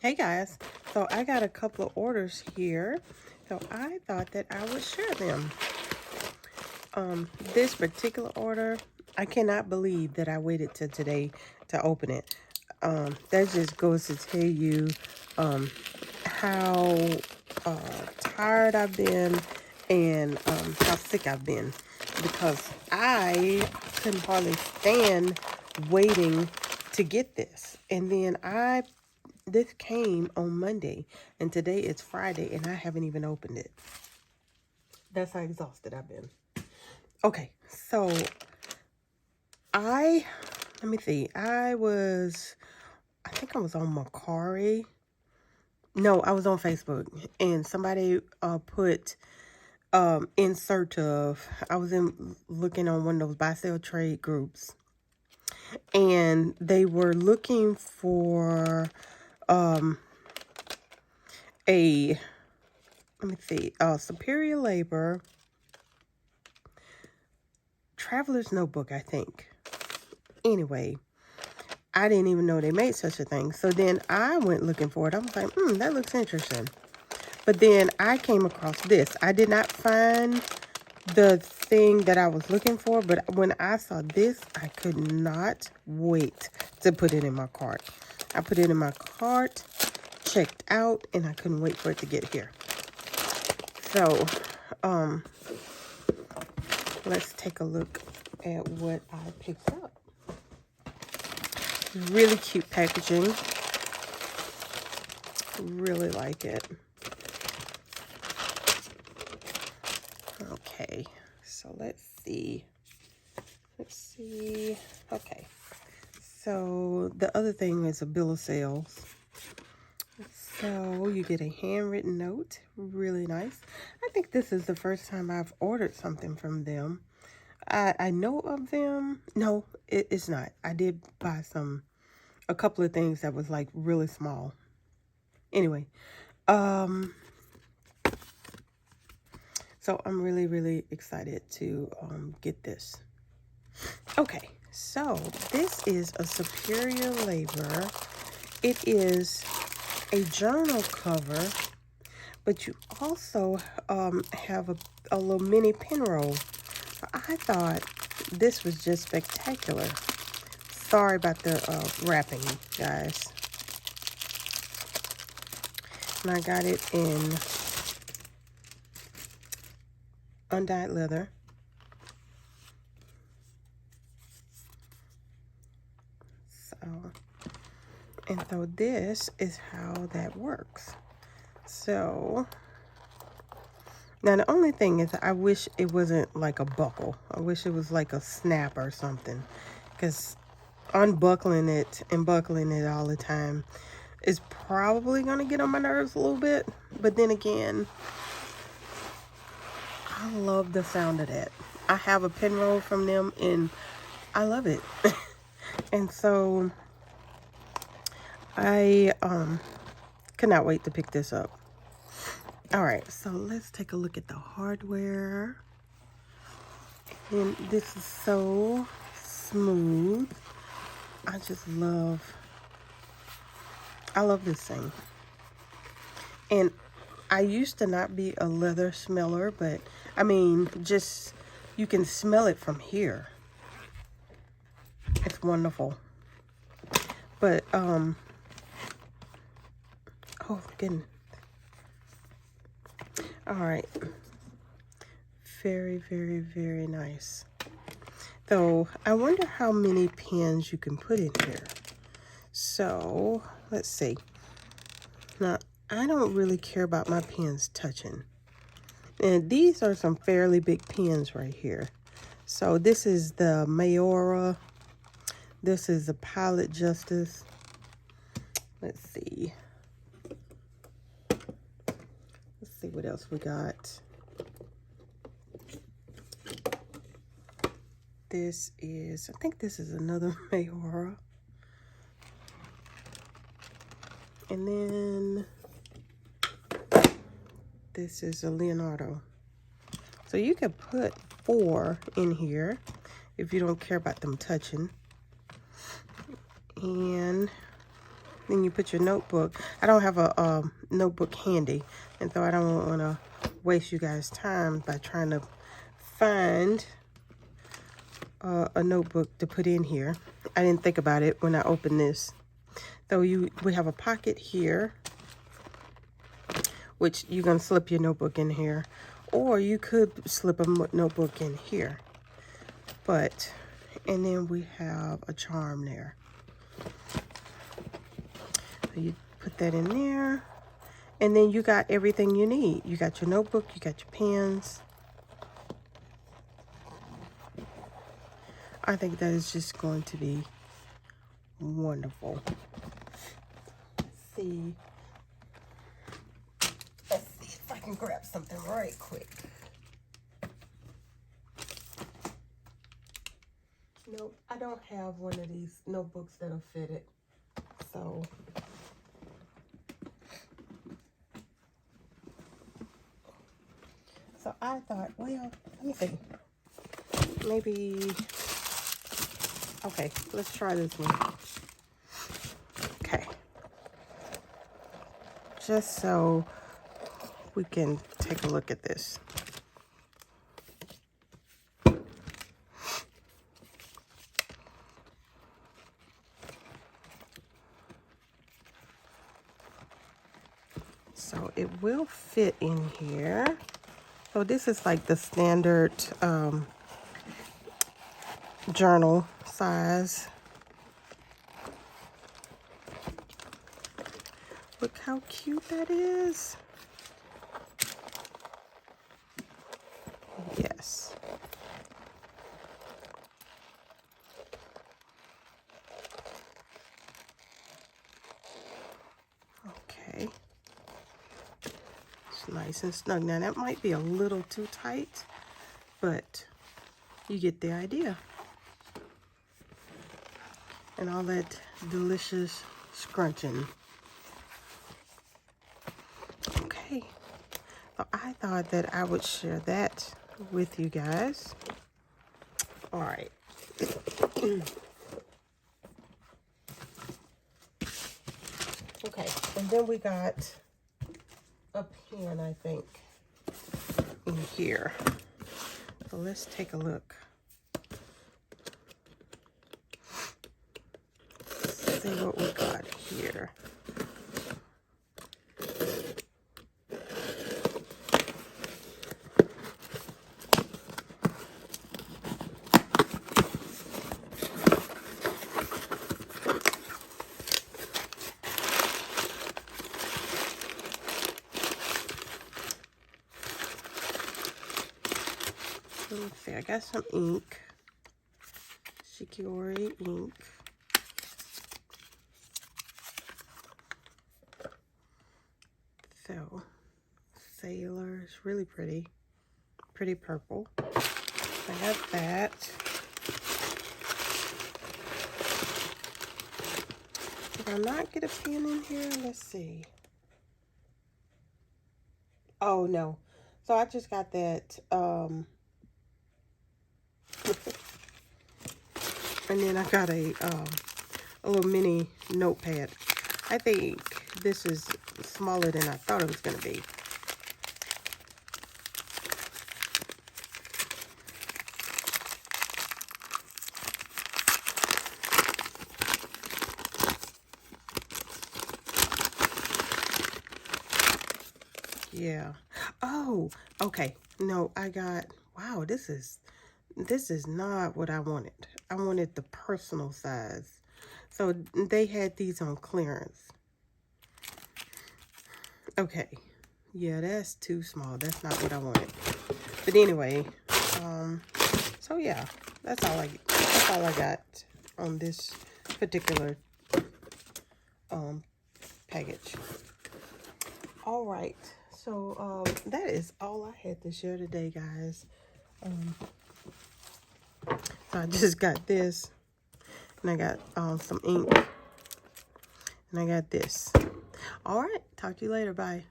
Hey guys, so I got a couple of orders here, so I thought that I would share them. This particular order, I cannot believe that I waited till today to open it. That just goes to tell you how tired I've been and how sick I've been, because I couldn't hardly stand waiting to get this. And then this came on Monday, and today it's Friday, and I haven't even opened it. That's how exhausted I've been. Okay, so let me see. I think I was on Macari. No, I was on Facebook, and somebody put insert of, I was looking on one of those buy sell trade groups, and they were looking for a, let me see, Superior Labor Traveler's Notebook, I think. Anyway, I didn't even know they made such a thing. So then I went looking for it. I was like, that looks interesting. But then I came across this. I did not find the thing that I was looking for, but when I saw this, I could not wait to put it in my cart. I put it in my cart, checked out, and I couldn't wait for it to get here. So, let's take a look at what I picked up. Really cute packaging. Really like it. Okay, so let's see. Okay, so the other thing is a bill of sales. So you get a handwritten note. Really nice. I think this is the first time I've ordered something from them. I know of them. No, it's not. I did buy a couple of things that was like really small. Anyway, so I'm really, really excited to get this. Okay, so this is a Superior Labor. It is a journal cover, but you also have a little mini pen roll. I thought this was just spectacular. Sorry about the wrapping, guys. And I got it in undyed leather. So this is how that works. So now the only thing is, I wish it wasn't like a buckle. I wish it was like a snap or something, because unbuckling it and buckling it all the time is probably going to get on my nerves a little bit. But then again, I love the sound of that. I have a pen roll from them and I love it. And so I cannot wait to pick this up. All right, so let's take a look at the hardware. And this is so smooth. I love this thing. And I used to not be a leather smeller, but I mean, just, you can smell it from here. It's wonderful. But, oh goodness. All right. Very, very, very nice. So I wonder how many pens you can put in here. So let's see. Now, I don't really care about my pens touching. And these are some fairly big pens right here. So this is the Mayora. This is the Pilot Justice. Let's see. Let's see what else we got. This is, I think this is another Mayora. And then this is a Leonardo. So you could put 4 in here if you don't care about them touching. And Then you put your notebook. I don't have a notebook handy, and so I don't want to waste you guys' time by trying to find a notebook to put in here. I didn't think about it when I opened this. So we have a pocket here, which you're going to slip your notebook in here, or you could slip a notebook in here. And then we have a charm there. So you put that in there, and then you got everything you need. You got your notebook, you got your pens. I think that is just going to be wonderful. Let's see if I can grab something right quick. Nope, I don't have one of these notebooks that'll fit it. So I thought, well, let me see. Maybe, okay, let's try this one. Okay. Just so we can take a look at this. So it will fit in here. So this is like the standard journal size. Look how cute that is. Yes. Okay. It's nice and snug. Now that might be a little too tight, but you get the idea. And all that delicious scrunching. Okay. So I thought that I would share that with you guys. All right. Okay, and then we got a pen, I think, in here. So let's take a look. Let's see what we got here. Let's see, I got some ink. Shikori ink. So, Sailor is really pretty. Pretty purple. I got that. Did I not get a pen in here? Let's see. Oh, no. So I just got that, and then I got a little mini notepad. I think this is smaller than I thought it was going to be. Yeah. Oh, okay. No, I got, wow, this is not what I wanted. I wanted the personal size. So they had these on clearance. Okay. Yeah, that's too small. That's not what I wanted. But anyway, so yeah, that's all I got on this particular package. All right. So that is all I had to share today, guys. So I just got this, and I got some ink, and I got this. All right, talk to you later. Bye.